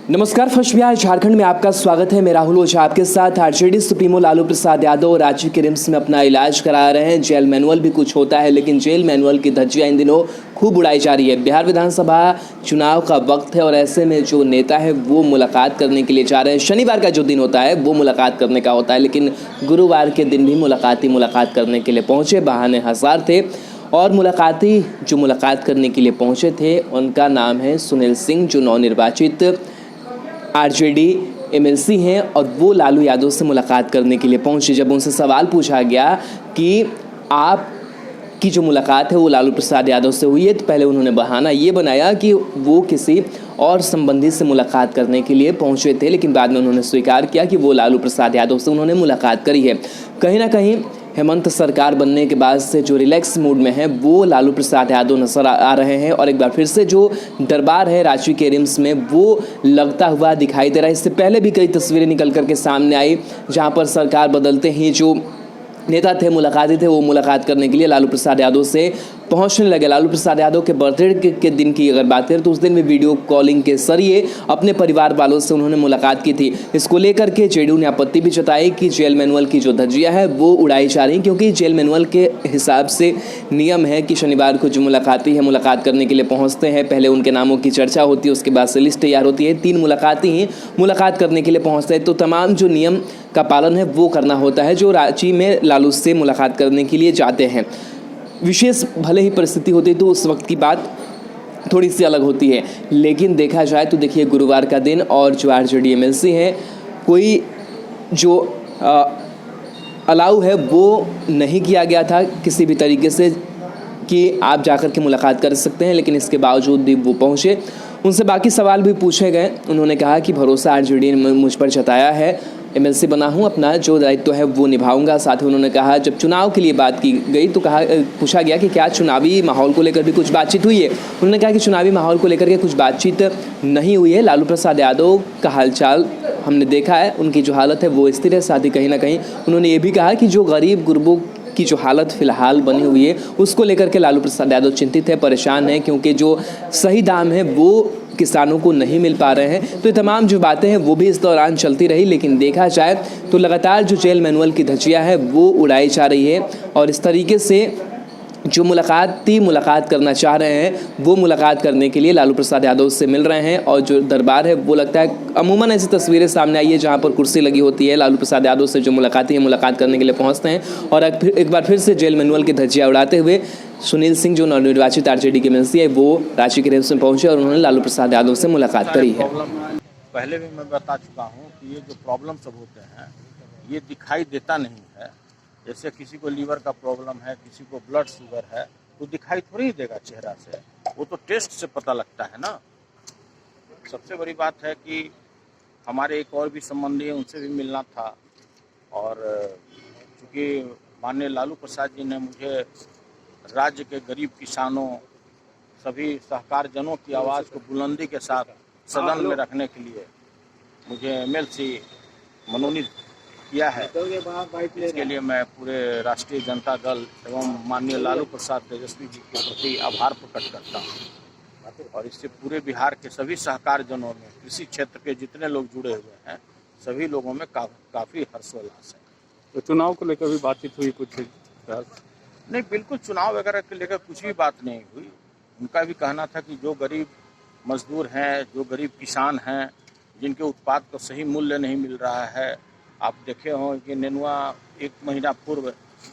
नमस्कार, फर्स्ट बिहार झारखंड में आपका स्वागत है। मैं राहुल ओझा आपके साथ। आरजेडी सुप्रीमो लालू प्रसाद यादव रांची के रिम्स में अपना इलाज करा रहे हैं। जेल मैनुअल भी कुछ होता है, लेकिन जेल मैनुअल की धज्जियां इन दिनों खूब उड़ाई जा रही है। बिहार विधानसभा चुनाव का वक्त है और ऐसे में जो नेता है वो मुलाकात करने के लिए जा रहे हैं। शनिवार का जो दिन होता है वो मुलाकात करने का होता है, लेकिन गुरुवार के दिन भी मुलाकात करने के लिए पहुंचे। बहाने हजार थे और जो मुलाकात करने के लिए पहुंचे थे उनका नाम है सुनील सिंह, जो नवनिर्वाचित आरजेडी एमएलसी हैं और वो लालू यादव से मुलाकात करने के लिए पहुंचे। जब उनसे सवाल पूछा गया कि आप की जो मुलाकात है वो लालू प्रसाद यादव से हुई है, तो पहले उन्होंने बहाना ये बनाया कि वो किसी और संबंधी से मुलाकात करने के लिए पहुंचे थे, लेकिन बाद में उन्होंने स्वीकार किया कि वो लालू प्रसाद यादव से उन्होंने मुलाकात करी है। कहीं ना कहीं हेमंत सरकार बनने के बाद से जो रिलैक्स मूड में है वो लालू प्रसाद यादव नजर आ रहे हैं और एक बार फिर से जो दरबार है रांची के रिम्स में वो लगता हुआ दिखाई दे रहा है। इससे पहले भी कई तस्वीरें निकल करके सामने आई जहां पर सरकार बदलते ही जो नेता थे, मुलाकाती थे, वो मुलाकात करने के लिए लालू प्रसाद यादव से पहुंचने लगे। लालू प्रसाद यादव के बर्थडे के दिन की अगर बात करें तो उस दिन भी वीडियो कॉलिंग के जरिए अपने परिवार वालों से उन्होंने मुलाकात की थी। इसको लेकर के जेडीयू ने आपत्ति भी जताई कि जेल मैनुअल की जो धज्जियां है वो उड़ाई जा रही, क्योंकि जेल मैनुअल के हिसाब से नियम है कि शनिवार को जो मुलाकाती है मुलाकात करने के लिए पहुंचते हैं, पहले उनके नामों की चर्चा होती है, उसके बाद से लिस्ट तैयार होती है, 3 मुलाकाती ही मुलाकात करने के लिए पहुंचते हैं। तो तमाम जो नियम का पालन है वो करना होता है जो रांची में लालू से मुलाकात करने के लिए जाते हैं। विशेष भले ही परिस्थिति होती तो उस वक्त की बात थोड़ी सी अलग होती है, लेकिन देखा जाए तो देखिए गुरुवार का दिन और जो आरजेडी एमएलसी हैं, कोई जो अलाउ है वो नहीं किया गया था किसी भी तरीके से कि आप जाकर के मुलाकात कर सकते हैं, लेकिन इसके बावजूद भी वो पहुँचे। उनसे बाकी सवाल भी पूछे गए। उन्होंने कहा कि भरोसा आरजेडी ने मुझ पर जताया है, एमएलसी बना हूँ, अपना जो दायित्व है वो निभाऊंगा। साथ ही उन्होंने कहा जब चुनाव के लिए बात की गई तो पूछा गया कि क्या चुनावी माहौल को लेकर भी कुछ बातचीत हुई है। उन्होंने कहा कि चुनावी माहौल को लेकर के कुछ बातचीत नहीं हुई है। लालू प्रसाद यादव का हालचाल हमने देखा है, उनकी जो हालत है वो स्थिर है। साथ ही कहीं ना कहीं उन्होंने ये भी कहा कि जो गरीब गुरबों की जो हालत फिलहाल बनी हुई है उसको लेकर के लालू प्रसाद यादव चिंतित है, परेशान है, क्योंकि जो सही दाम है वो किसानों को नहीं मिल पा रहे हैं। तो ये तमाम जो बातें हैं वो भी इस दौरान चलती रही, लेकिन देखा जाए तो लगातार जो जेल मैनुअल की धज्जियां है वो उड़ाई जा रही है और इस तरीके से जो मुलाकात करना चाह रहे हैं वो मुलाकात करने के लिए लालू प्रसाद यादव से मिल रहे हैं। और जो दरबार है वो लगता है अमूमन ऐसी तस्वीरें सामने आई है जहां पर कुर्सी लगी होती है, लालू प्रसाद यादव से जो मुलाकाती है मुलाकात करने के लिए पहुंचते हैं और एक बार फिर से जेल मैनुअल की धज्जियां उड़ाते हुए सुनील सिंह जो नवनिर्वाचित आरजेडी के एमएलसी है वो रांची के रिम्स में पहुंचे और उन्होंने लालू प्रसाद यादव से मुलाकात करी है। पहले भी मैं बता चुका हूँ कि ये जो प्रॉब्लम सब होते हैं ये दिखाई देता नहीं है। जैसे किसी को लीवर का प्रॉब्लम है, किसी को ब्लड शुगर है, तो दिखाई थोड़ी ही देगा चेहरा से, वो तो टेस्ट से पता लगता है ना। सबसे बड़ी बात है कि हमारे एक और भी संबंधी है, उनसे भी मिलना था और चूँकि माननीय लालू प्रसाद जी ने मुझे राज्य के गरीब किसानों, सभी सहकार जनों की आवाज़ को बुलंदी के साथ सदन में रखने के लिए मुझे एमएलसी मनोनीत किया है। इसके लिए मैं पूरे राष्ट्रीय जनता दल एवं माननीय लालू प्रसाद तेजस्वी जी के प्रति आभार प्रकट करता हूँ और इससे पूरे बिहार के सभी सहकार जनों में, कृषि क्षेत्र के जितने लोग जुड़े हुए हैं, सभी लोगों में काफ़ी हर्षोल्लास है। तो चुनाव को लेकर भी बातचीत हुई कुछ? नहीं, बिल्कुल चुनाव वगैरह के लेकर कुछ भी बात नहीं हुई। उनका भी कहना था कि जो गरीब मजदूर हैं, जो गरीब किसान हैं, जिनके उत्पाद को सही मूल्य नहीं मिल रहा है, आप देखे हों कि नेनुआ 1 महीना पूर्व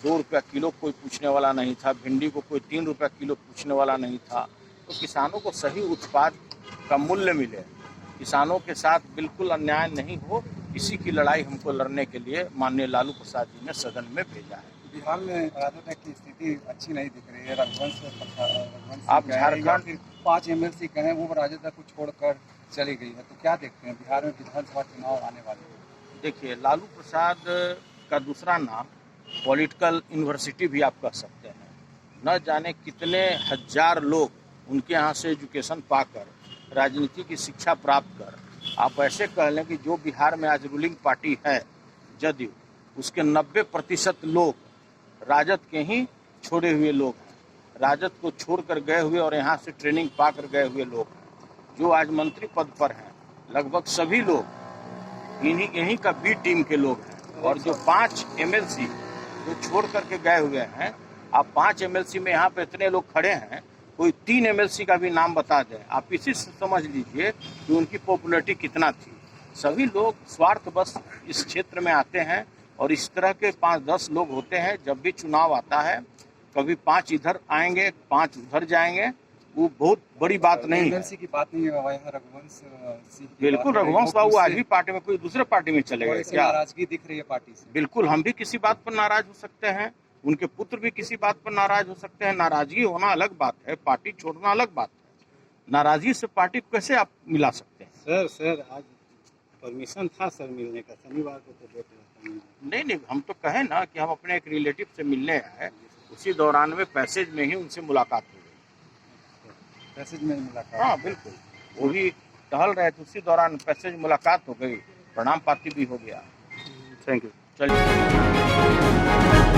2 रुपया किलो कोई पूछने वाला नहीं था, भिंडी को कोई 3 रुपया किलो पूछने वाला नहीं था। तो किसानों को सही उत्पाद का मूल्य मिले, किसानों के साथ बिल्कुल अन्याय नहीं हो, इसी की लड़ाई हमको लड़ने के लिए माननीय लालू प्रसाद जी ने सदन में भेजा है। बिहार में राजद की स्थिति अच्छी नहीं दिख रही है। रघुवंश आप झारखंड 5 एमएलसी कहें वो राजद को छोड़कर चली गई है, तो क्या देखते हैं बिहार में विधानसभा चुनाव आने वाले हैं? देखिए, लालू प्रसाद का दूसरा नाम पॉलिटिकल यूनिवर्सिटी भी आप कह सकते हैं। न जाने कितने हजार लोग उनके यहाँ से एजुकेशन पाकर, राजनीति की शिक्षा प्राप्त कर, आप ऐसे कह लें कि जो बिहार में आज रूलिंग पार्टी है जदयू, उसके 90% लोग राजद के ही छोड़े हुए लोग हैं, राजद को छोड़कर गए हुए और यहाँ से ट्रेनिंग पाकर गए हुए लोग जो आज मंत्री पद पर हैं। लगभग सभी लोग यहीं का बी टीम के लोग हैं। और जो 5 MLC जो छोड़ करके गए हुए हैं, आप 5 MLC में यहाँ पे इतने लोग खड़े हैं, कोई 3 MLC का भी नाम बता दें, आप इसी से समझ लीजिए कि उनकी पॉपुलैरिटी कितना थी। सभी लोग स्वार्थवश इस क्षेत्र में आते हैं और इस तरह के 5-10 लोग होते हैं। जब भी चुनाव आता है, कभी 5 इधर आएंगे, 5 उधर जाएंगे, वो बहुत बड़ी बात नहीं है। एमएलसी की बात नहीं है, यहाँ रघुवंश सिंह की बिल्कुल, बात है। रघुवंश बाबू वो आज भी पार्टी में, कोई दूसरे पार्टी में चले और गए इससे क्या? नाराजगी दिख रही है पार्टी से। बिल्कुल, हम भी किसी बात पर नाराज हो सकते हैं, उनके पुत्र भी किसी बात पर नाराज हो सकते हैं। नाराजगी होना अलग बात है, पार्टी छोड़ना अलग बात है। नाराजगी से पार्टी को कैसे आप मिला सकते हैं? सर आज परमिशन था सर मिलने का, शनिवार को तो डेट रहता नहीं, हम तो कहे ना कि हम अपने एक रिलेटिव से मिलने आए, उसी दौरान में पैसेज में ही उनसे मुलाकात हो गई। मैसेज में मुलाकात। हाँ बिल्कुल, वो भी टहल रहे थे, उसी दौरान पैसेज मुलाकात हो गई, प्रणाम पाती भी हो गया। Thank you. चलिए।